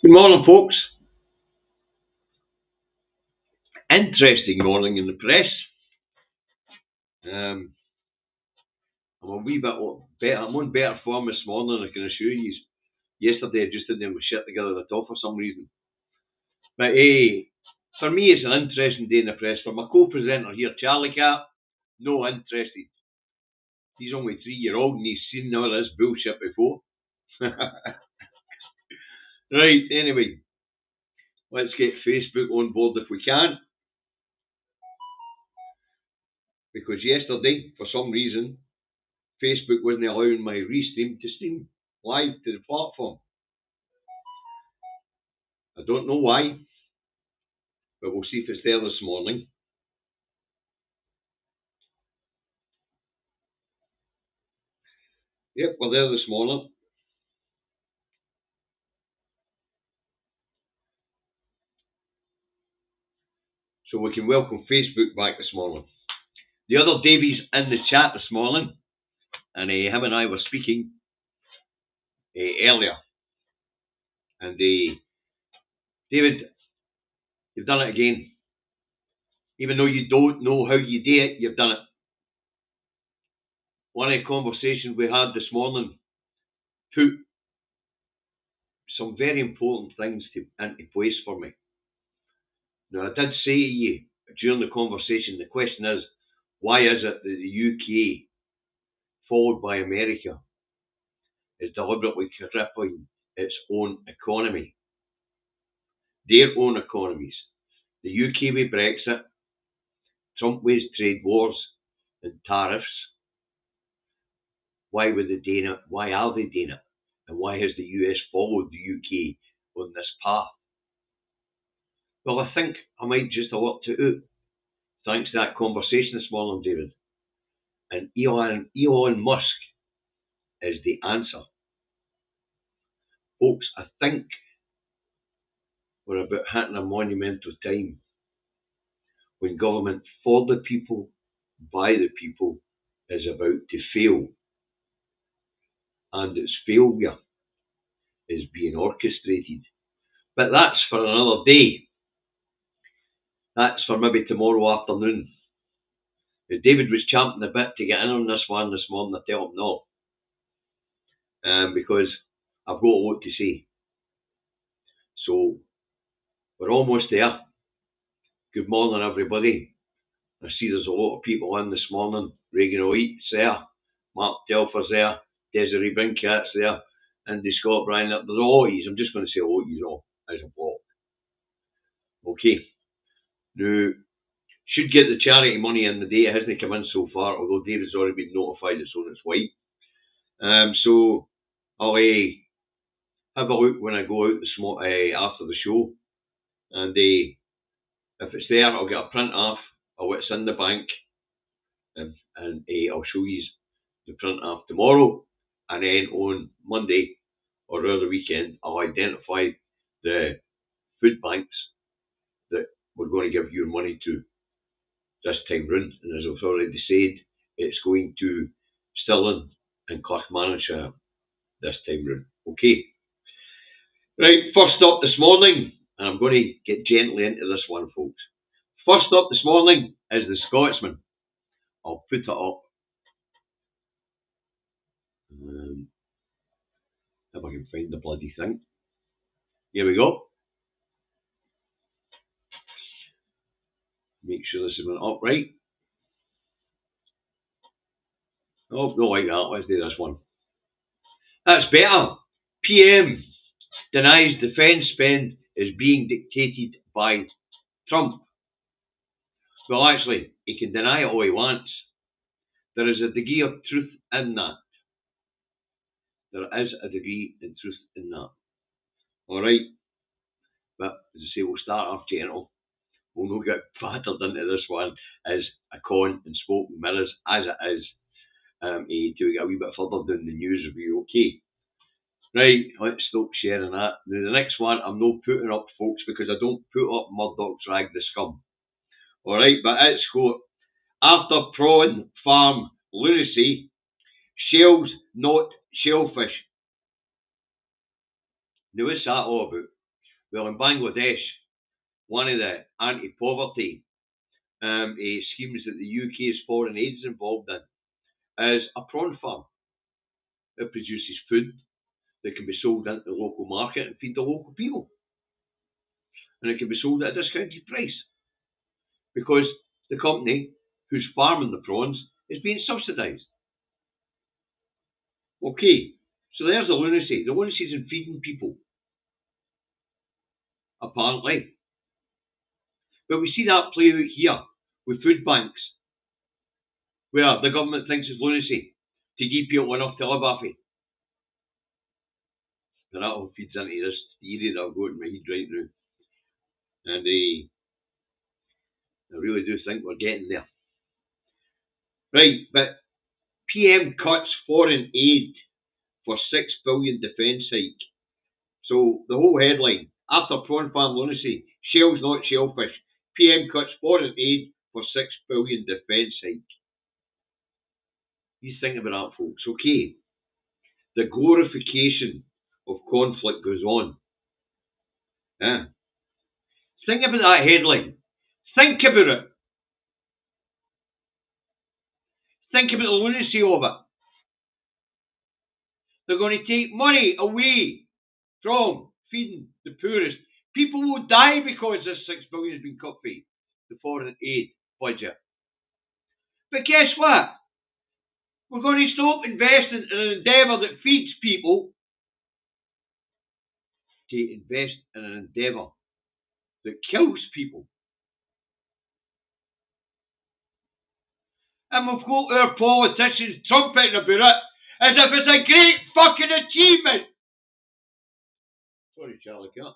Good morning, folks. Interesting morning in the press. Um, I'm a wee bit better. I'm on better form this morning, I can assure you. Yesterday, I just didn't have my shit together at all for some reason. But for me, it's an interesting day in the press. For my co-presenter here, Charlie Cat, no interested. He's only 3-year-old and he's seen all this bullshit before. Right, anyway, let's get Facebook on board if we can. Because yesterday, for some reason, Facebook wasn't allowing my restream to stream live to the platform. I don't know why, but we'll see if it's there this morning. Yep, we're there this morning. So we can welcome Facebook back this morning. The other Davies in the chat this morning, and him and I were speaking earlier. And David, you've done it again. Even though you don't know how you do it, you've done it. One of the conversations we had this morning put some very important things into place for me. Now, I did say to you during the conversation, the question is, why is it that the UK, followed by America, is deliberately crippling its own economy, their own economies? The UK with Brexit, Trump with trade wars and tariffs. Why were they doing it? Why are they doing it? And why has the US followed the UK on this path? Well, I think I might just have worked it out thanks to that conversation this morning, David. And Elon Musk is the answer. Folks, I think we're about hitting a monumental time when government for the people, by the people, is about to fail. And its failure is being orchestrated. But that's for another day. That's for maybe tomorrow afternoon. If David was champing a bit to get in on this one this morning, I tell him no. Because I've got a lot to say. So we're almost there. Good morning, everybody. I see there's a lot of people in this morning. Reagan O'Eat's there, Mark Telfer's there, Desiree Brinkat's there, Andy Scott Bryan. There's all these. I'm just going to say all these all as a block. Okay. Now, should get the charity money in the day. It hasn't come in so far, although David's already been notified it's on its way. So I'll have a look when I go out after the show, and if it's there, I'll get a print off of what's in the bank, and I'll show you the print off tomorrow, and then on Monday or early weekend, I'll identify the food banks that we're going to give your money to this time round. And as I've already said, it's going to Stirling and Clackmannanshire this time round. Okay. Right, first up this morning, and I'm going to get gently into this one, folks. First up this morning is the Scotsman. I'll put it up. If I can find the bloody thing. Here we go. Make sure this is going up right. Oh, no, like that. Let's do this one. That's better. PM denies defence spend is being dictated by Trump. Well, actually, he can deny it all he wants. There is a degree of truth in that. There is a degree of truth in that. All right. But as I say, we'll start off gentle. We'll not get battered into this one as a con and smoke and mirrors as it is to get a wee bit further down the news review. Okay. Right, let's stop sharing that. Now, the next one I'm not putting up, folks, because I don't put up Murdoch's Rag the Scum. All right, but it's got, after prawn farm lunacy, shells not shellfish. Now, what's that all about? Well, in Bangladesh, one of the anti-poverty schemes that the UK's foreign aid is involved in is a prawn farm. It produces food that can be sold into the local market and feed the local people. And it can be sold at a discounted price because the company who's farming the prawns is being subsidised. Okay, so there's the lunacy. The lunacy is in feeding people, apparently. But we see that play out here with food banks, where the government thinks it's lunacy to give people enough to live off it. And that all feeds into this theory that I've got in my head right now. And I really do think we're getting there. Right, but PM cuts foreign aid for $6 billion defence hike. So the whole headline, after prawn farm lunacy, shells not shellfish, PM cuts foreign aid for $6 billion defence hike. You think about that, folks. Okay, the glorification of conflict goes on. Think about that headline. Think about it. Think about the lunacy of it. They're going to take money away from feeding the poorest. People will die because this $6 billion has been cut for the foreign aid budget. But guess what? We're going to stop investing in an endeavour that feeds people to invest in an endeavour that kills people. And we've got our politicians trumpeting about it as if it's a great fucking achievement. Sorry, Charlie Cat.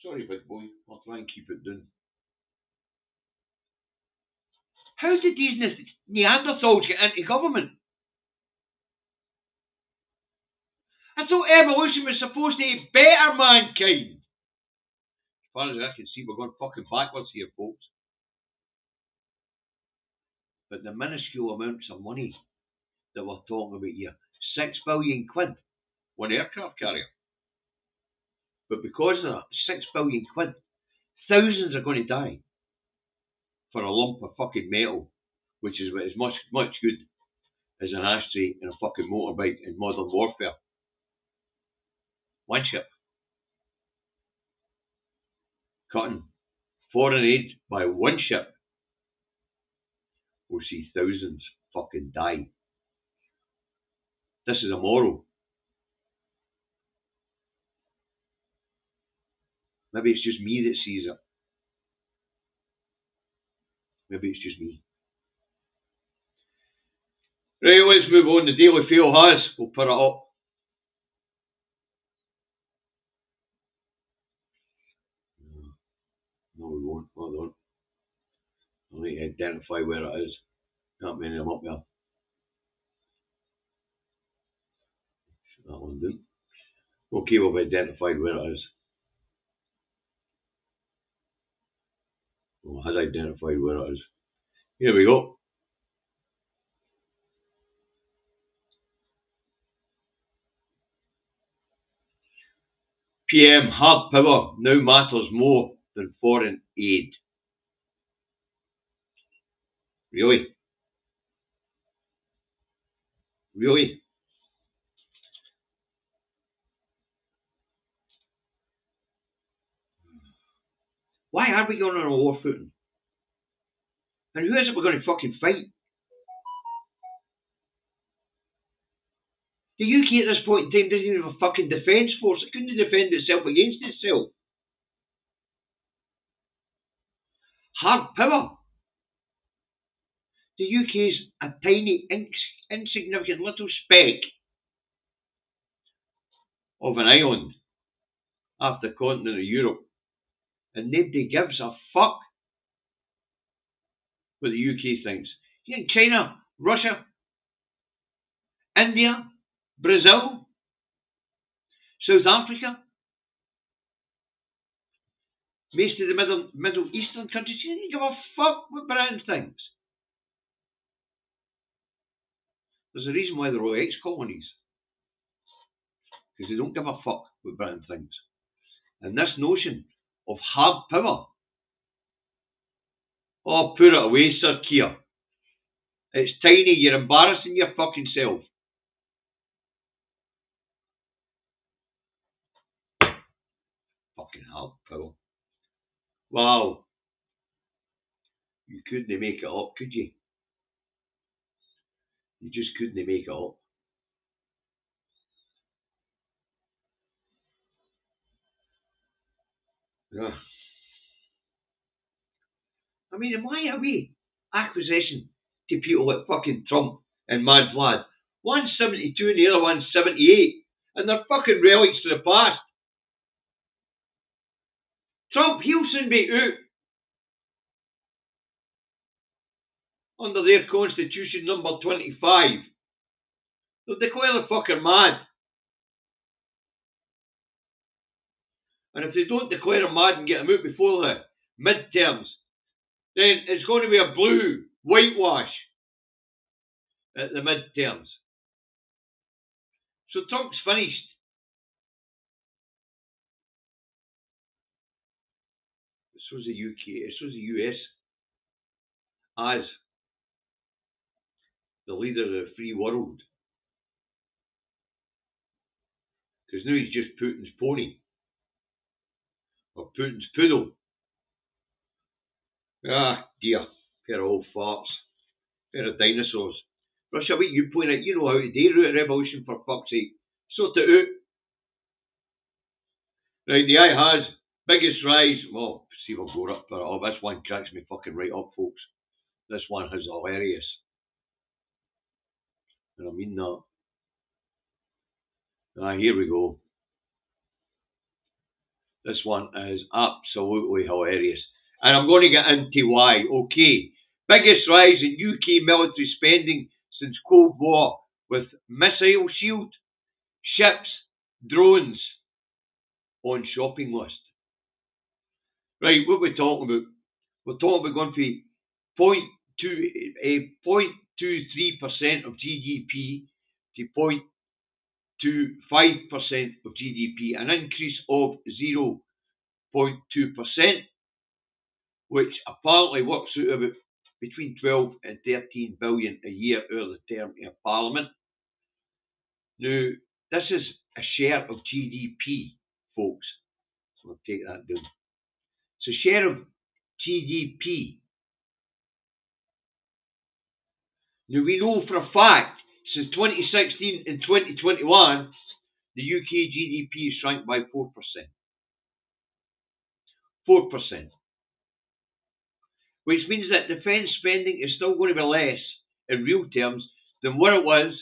Sorry, big boy. I'll try and keep it down. How did these Neanderthals get into government? I thought evolution was supposed to better mankind. As far as I can see, we're going fucking backwards here, folks. But the minuscule amounts of money that we're talking about here, £6 billion, one aircraft carrier. But because of that, £6 billion, thousands are going to die for a lump of fucking metal, which is as much good as an ashtray and a fucking motorbike in modern warfare. One ship. Cutting foreign aid by one ship will see thousands fucking die. This is immoral. Maybe it's just me that sees it. Maybe it's just me. Right, let's move on. The Daily Fail has. We'll put it up. No, we won't. Hold on. I need to identify where it is. Can't many of them up there. Shut that one down. Okay, we've identified where it is. Well, I had identified where it is. Here we go. PM, hard power now matters more than foreign aid. Really? Really? Why are we going on a war footing? And who is it we're going to fucking fight? The UK at this point in time doesn't even have a fucking defence force. It couldn't defend itself against itself. Hard power. The UK's a tiny, insignificant little speck of an island off the continent of Europe. And nobody gives a fuck what the UK thinks. You think China, Russia, India, Brazil, South Africa, most of the Middle Eastern countries, you don't give a fuck what Britain thinks. There's a reason why they're all ex-colonies. because they don't give a fuck what Britain thinks. And this notion of hard power, oh, put it away, Sir Keir. It's tiny, you're embarrassing your fucking self. Fucking hard power. Wow. You couldn't make it up, could you? You just couldn't make it up. Yeah. I mean, why are we acquisition to people like fucking Trump and Mad Vlad? One's 72 and the other one's 78. And they're fucking relics to the past. Trump, he'll soon be out under their constitution number 25. They'll declare the fucker mad. And if they don't declare him mad and get him out before the midterms, then it's going to be a blue whitewash at the midterms. So Trump's finished. So's the UK, so's the US, as the leader of the free world. Because now he's just Putin's pony. Or Putin's poodle. Ah, dear. Pair of old farts. Pair of dinosaurs. Russia, what you point out, you know how to do route a revolution, for fuck's sake. Sort it out. Right, the eye has biggest rise. Well, see if I'll go up for it. Oh, this one cracks me fucking right up, folks. This one is hilarious. And I mean that. Ah, here we go. This one is absolutely hilarious. And I'm going to get into why. Okay. Biggest rise in UK military spending since Cold War, with missile shield, ships, drones on shopping list. Right, what we're talking about? We're talking about going from 0.23% of GDP to 0.25% of GDP, an increase of 0.2%, which apparently works out about between 12 and 13 billion a year out of the term of Parliament. Now, this is a share of GDP, folks. So I'll take that down. So, share of GDP. Now, we know for a fact, since 2016 and 2021, the UK GDP shrank by 4%. 4%. Which means that defence spending is still going to be less in real terms than what it was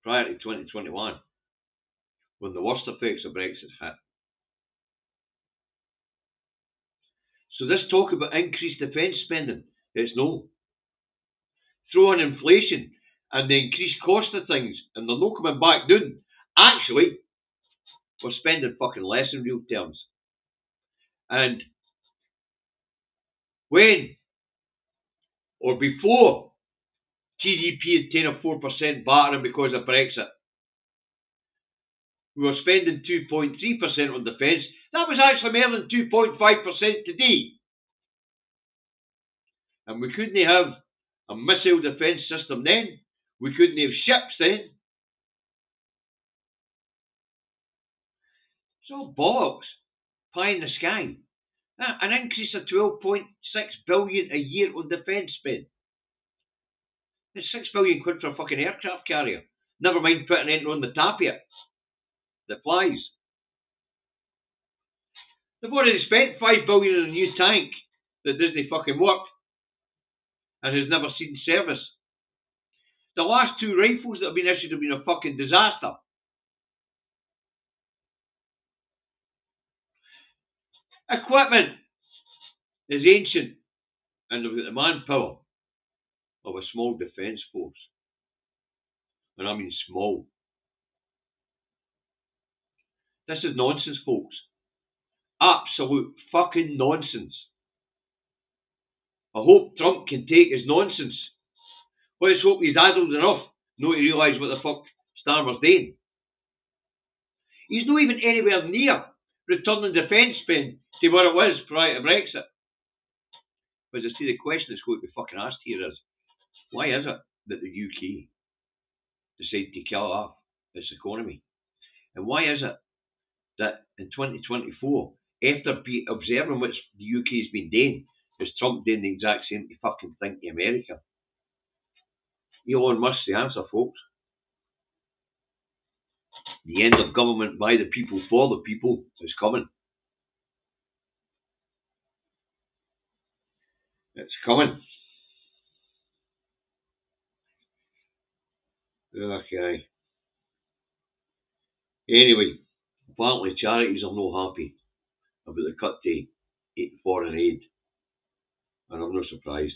prior to 2021, when the worst effects of Brexit hit. So this talk about increased defence spending, it's no. Throw in inflation and the increased cost of things, and they're not coming back down. Actually, we're spending fucking less in real terms. And when, or before, GDP had taken a 4% battering because of Brexit, we were spending 2.3% on defence. That was actually more than 2.5% today. And we couldn't have a missile defence system then. We couldn't have ships then. It's all bollocks. Pie in the sky. An increase of 12.6 billion a year on defence spend. It's 6 billion quid for a fucking aircraft carrier. Never mind putting it on the tapir that flies. They've already spent 5 billion on a new tank that doesn't fucking work and has never seen service. The last 2 rifles that have been issued have been a fucking disaster. Equipment is ancient, and they've got the manpower of a small defence force. And I mean small. This is nonsense, folks. Absolute fucking nonsense. I hope Trump can take his nonsense. Let's hope he's addled enough not to realise what the fuck he's Starmer's doing. He's not even anywhere near returning defence spend to what it was prior to Brexit. But I see the question that's going to be fucking asked here is, why is it that the UK decided to kill off its economy? And why is it that in 2024, after observing what the UK's been doing, is Trump doing the exact same fucking thing to America? Elon Musk's the answer, folks. The end of government by the people for the people is coming. It's coming. Okay. Anyway, apparently charities are not happy about the cut to foreign aid. And I'm not surprised.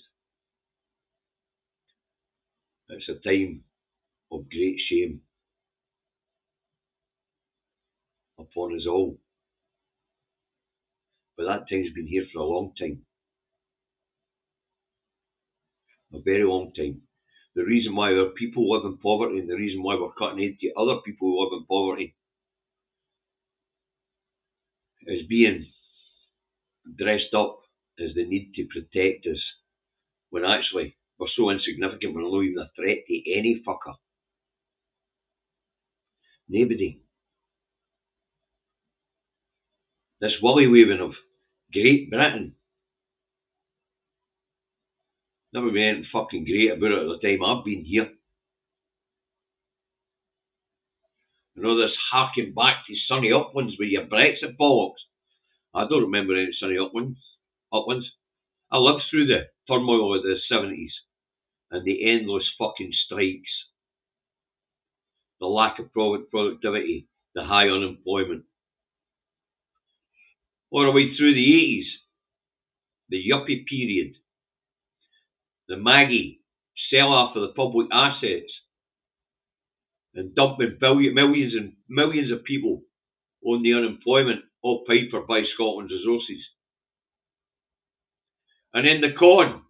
It's a time of great shame upon us all. But that time's been here for a long time. A very long time. The reason why our people live in poverty and the reason why we're cutting aid to other people who live in poverty is being dressed up as the need to protect us, when actually we're so insignificant we're not even a threat to any fucker. Nobody. This willy waving of Great Britain, never been anything fucking great about it at the time I've been here. You know, this harking back to sunny uplands with your Brexit bollocks. I don't remember any sunny uplands. I lived through the turmoil of the 70s and the endless fucking strikes, the lack of productivity, the high unemployment. All the way through the 80s, the yuppie period, the Maggie sell-off of the public assets and dumping millions and millions of people on the unemployment, all paid for by Scotland's resources. And then the con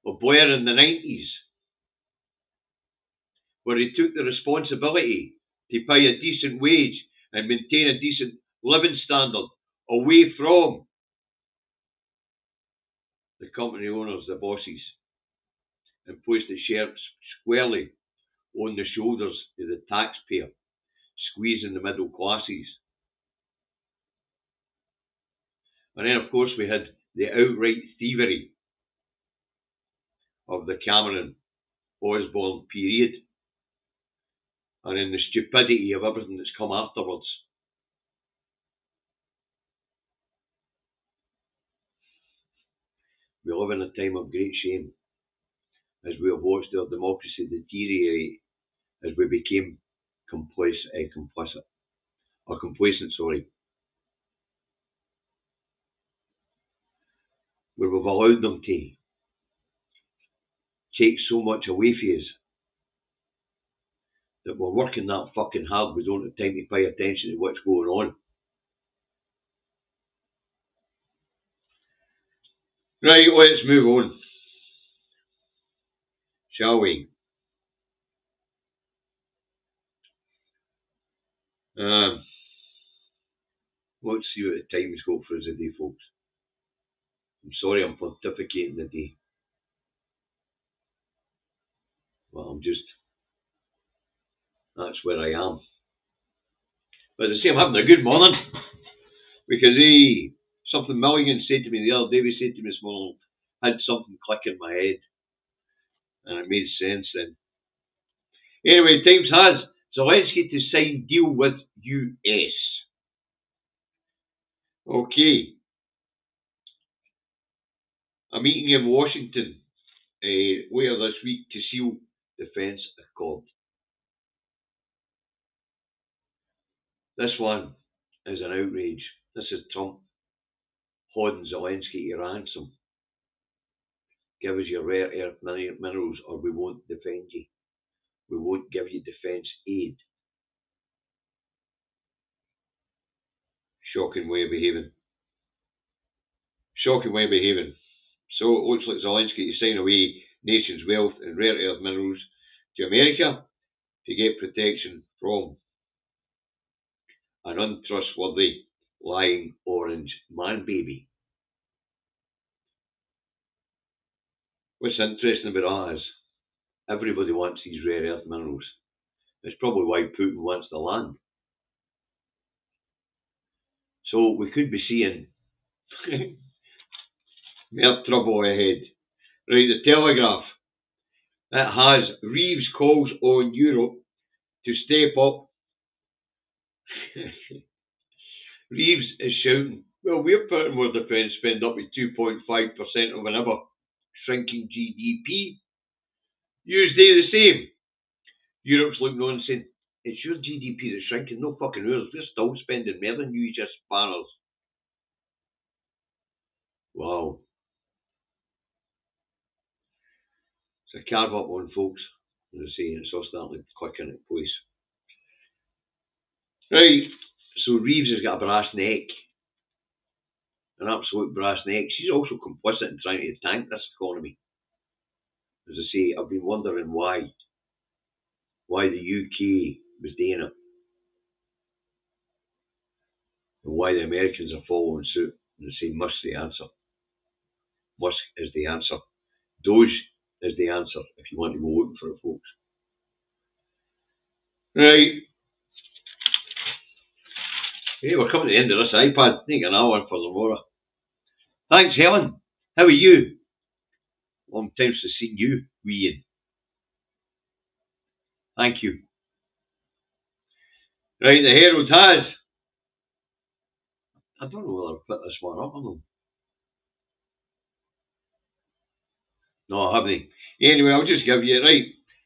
of Blair in the 90s, where he took the responsibility to pay a decent wage and maintain a decent living standard away from the company owners, the bosses, and placed the share squarely on the shoulders of the taxpayer, squeezing the middle classes. And then, of course, we had the outright thievery of the Cameron-Osborne period, and then the stupidity of everything that's come afterwards. We live in a time of great shame as we have watched our democracy deteriorate as we became complacent. Where we've allowed them to take so much away from us that we're working that fucking hard we don't have time to pay attention to what's going on. Right, let's move on, shall we? Let's see what the time's got for us today, folks. I'm sorry I'm pontificating today. Well, that's where I am. But as I say, I'm having a good morning. Because something Milligan said to me the other day, he said to me this morning, had something click in my head. And it made sense then. Anyway, Times has Zelensky to sign deal with US. Okay. A meeting in Washington later this week to seal defence accord. This one is an outrage. This is Trump holding Zelensky to ransom. Give us your rare earth minerals or we won't defend you. We won't give you defence aid. Shocking way of behaving. So it looks like Zelensky to sign away nation's wealth and rare earth minerals to America to get protection from an untrustworthy, lying orange man baby. What's interesting about that is everybody wants these rare earth minerals. It's probably why Putin wants the land. So we could be seeing more trouble ahead. Right, the Telegraph. It has Reeves calls on Europe to step up. Reeves is shouting, well, we're putting more defence spend up to 2.5% of an ever shrinking GDP. Yous do the same. Europe's looking on saying, it's your GDP that's shrinking, no fucking ours. We're still spending more than you, just spanners. Wow. It's a carve up one, folks. As I say, it's all starting to click into place. Right, so Reeves has got a brass neck. An absolute brass neck. She's also complicit in trying to tank this economy. As I say, I've been wondering why the UK was doing it. And why the Americans are following suit. And I say, Musk's the answer. Musk is the answer. Doge is the answer if you want to go looking for it, folks. Right. Hey, we're coming to the end of this iPad. I think an hour for Laura. Thanks, Helen. How are you? Long time since seen you, wee Ian. Thank you. Right, the Herald has. I don't know whether I've put this one up or not. No, I haven't. Anyway, I'll just give you it right.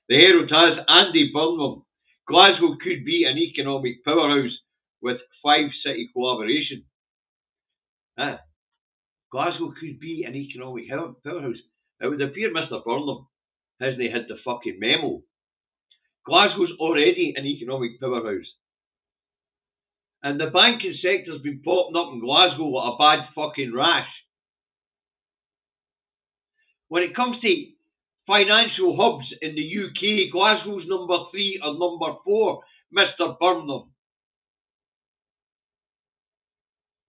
The Herald has Andy Burnham. Glasgow could be an economic powerhouse with 5-city collaboration. Glasgow could be an economic powerhouse. It would appear Mr. Burnham hasn't had the fucking memo. Glasgow's already an economic powerhouse. And the banking sector's been popping up in Glasgow like a bad fucking rash. When it comes to financial hubs in the UK, Glasgow's number 3 or number 4, Mr. Burnham.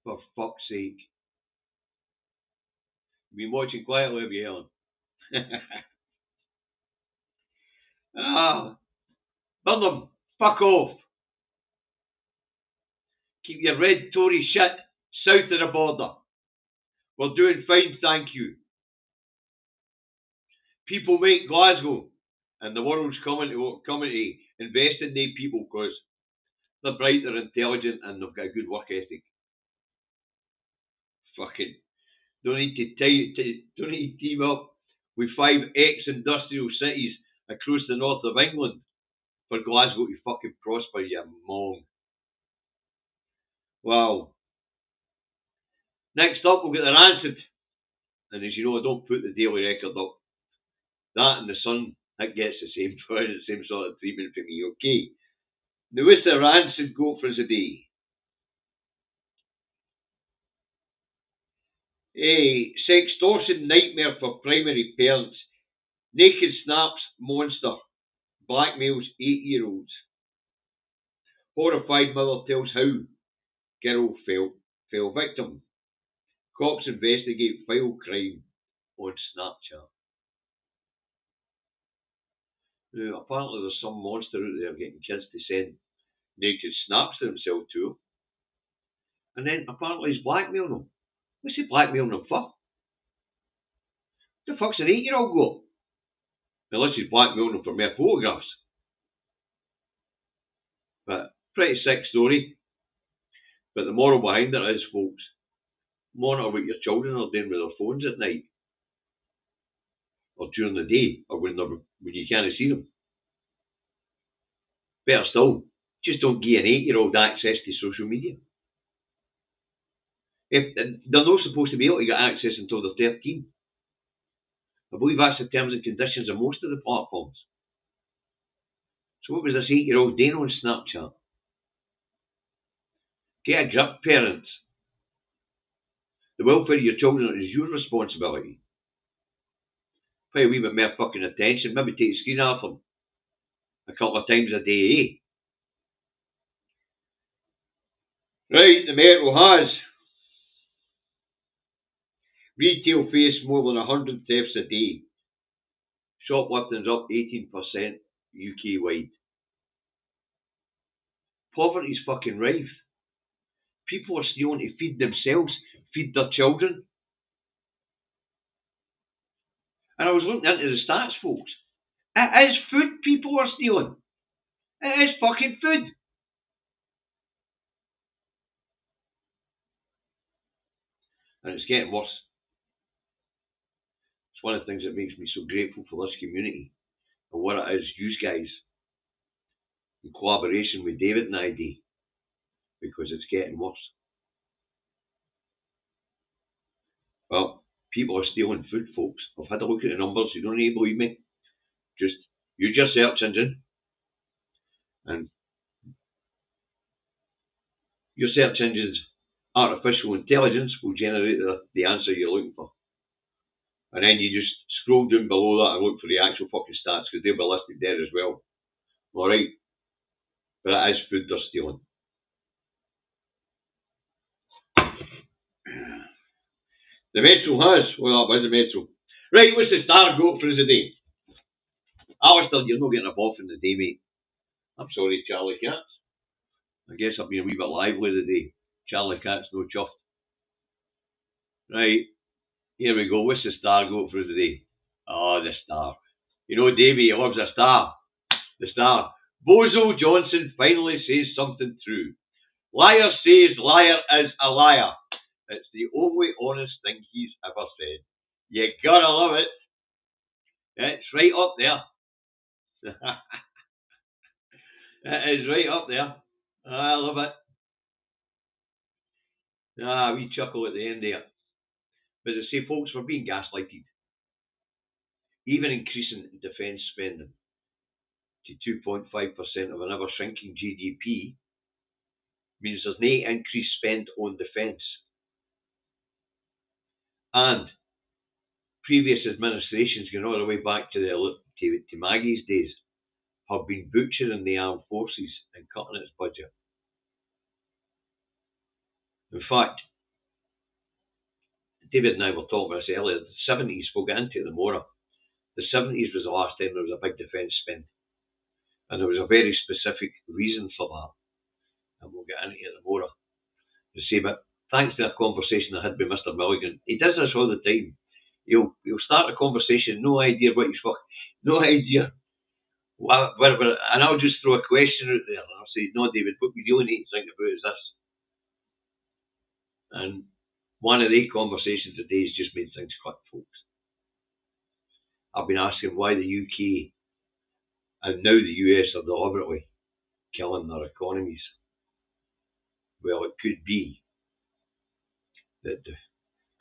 For fuck's sake. You've been watching quietly, have you, Helen? Burnham, fuck off. Keep your red Tory shit south of the border. We're doing fine, thank you. People make Glasgow, and the world's coming to invest in them people because they're bright, they're intelligent, and they've got a good work ethic. Fucking don't need to team up with 5 ex-industrial cities across the north of England for Glasgow to fucking prosper, you mong. Wow. Next up, we'll get the Rancid. And as you know, I don't put the Daily Record up. That and the Sun, that gets the same sort of treatment for me, okay? Now, what's the Rancid go for us a day? Hey, sextortion nightmare for primary parents. Naked snaps monster. Blackmails 8-year-olds. Horrified mother tells how girl fell victim. Cops investigate file crime on Snapchat. Now, apparently there's some monster out there getting kids to send naked snaps to themselves to him. And then apparently he's blackmailing them. What's he blackmailing them for? What the fuck's an 8-year-old got? Unless he's blackmailing them for mere photographs. But pretty sick story. But the moral behind it is, folks, monitor what your children are doing with their phones at night. Or during the day, or when you can't see them. Better still, just don't give an 8-year-old access to social media. If they're not supposed to be able to get access until they're 13. I believe that's the terms and conditions of most of the platforms. So what was this 8-year-old doing on Snapchat? Get a grip, parents. The welfare of your children is your responsibility. Pay a wee bit more fucking attention. Maybe take a screen off them. a couple of times a day, eh? Right, the Metro has. Retail face more than 100 thefts a day. Shoplifting's up 18% UK wide. Poverty's fucking rife. People are stealing to feed themselves, feed their children. And I was looking into the stats, folks. It is food people are stealing. It is fucking food. And it's getting worse. It's one of the things that makes me so grateful for this community and what it is, you guys, in collaboration with David and I do, because it's getting worse. Well, people are stealing food, folks. I've had a look at the numbers. You don't need to believe me. Just use your search engine, and your search engine's artificial intelligence will generate the answer you're looking for. And then you just scroll down below that and look for the actual fucking stats, because they'll be listed there as well. Alright? But it is food they're stealing. The Metro has. Well, that was the Metro. Right, what's the star goat for us today? Alistair, you're not getting a boff in the day, mate. I'm sorry, Charlie Cats. I guess I've been a wee bit lively today. Charlie Cat's no chuffed. Right, here we go. What's the star goat for us today? Oh, the star. You know, Davey, he loves a star. The star. Bozo Johnson finally says something true. Liar says liar is a liar. It's the only honest thing he's ever said. You gotta love it. It's right up there. It is right up there. I love it. We chuckle at the end there. But as I say, folks, we're being gaslighted. Even increasing defence spending to 2.5% of an ever shrinking GDP means there's no increased spend on defence. And previous administrations, going all the way back to Maggie's days, have been butchering the armed forces and cutting its budget. In fact, David and I were talking about this earlier. The 70s, we'll get into it tomorrow. The 70s was the last time there was a big defence spend. And there was a very specific reason for that. And we'll get into it tomorrow. To say, but thanks to a conversation I had with Mr. Milligan, he does this all the time. He'll start a conversation, no idea what he's fucking, no idea. And I'll just throw a question out there, and I'll say, no, David, what we really need to think about is this. And one of the conversations today has just made things quick, folks. I've been asking why the UK and now the US are deliberately killing their economies. Well, it could be that the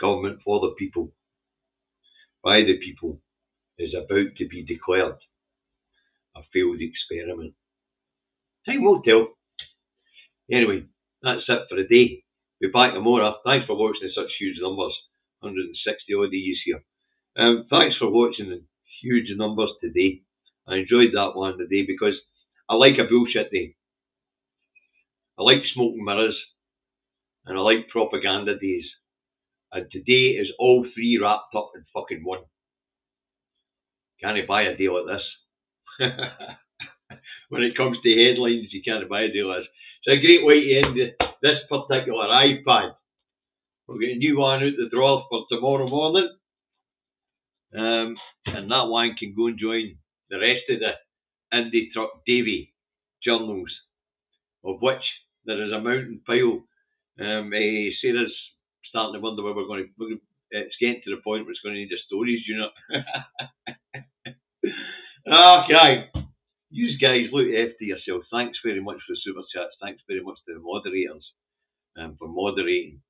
government for the people, by the people, is about to be declared a failed experiment. Time will tell. Anyway, that's it for the day. Be back tomorrow. Thanks for watching in such huge numbers. 160 odd years here. Thanks for watching in huge numbers today. I enjoyed that one today because I like a bullshit day. I like smoking mirrors and I like propaganda days. And today is all three wrapped up in fucking one. Can't buy a day like this. When it comes to headlines, you can't buy a day like this. It's a great way to end this particular iPad. We'll get a new one out the drawer for tomorrow morning. And that one can go and join the rest of the Indie Truck Davy journals, of which there is a mountain pile. Sarah's starting to wonder where we're going to. It's getting to the point where it's going to need a storage unit. Okay. You guys look after yourself. Thanks very much for the super chats. Thanks very much to the moderators for moderating.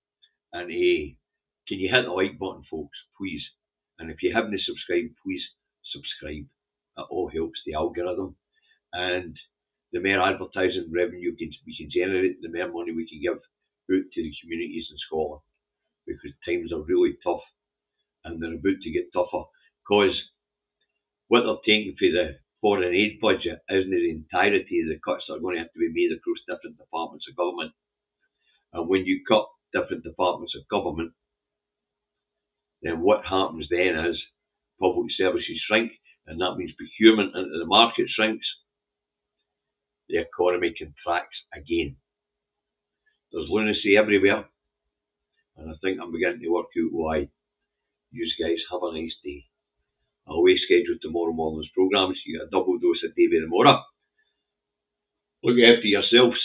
And can you hit the like button, folks, please? And if you haven't subscribed, please subscribe. That all helps the algorithm. And the more advertising revenue we can generate, the more money we can give out to the communities in Scotland. Because times are really tough. And they're about to get tougher. Because what they're taking for foreign aid budget isn't the entirety of the cuts that are going to have to be made across different departments of government. And when you cut different departments of government, then what happens then is public services shrink, and that means procurement into the market shrinks. The economy contracts again. There's lunacy everywhere, and I think I'm beginning to work out why. You guys have a nice day. I'll away schedule tomorrow morning's programme, so you get a double dose of Davy the Mora. Look after yourselves.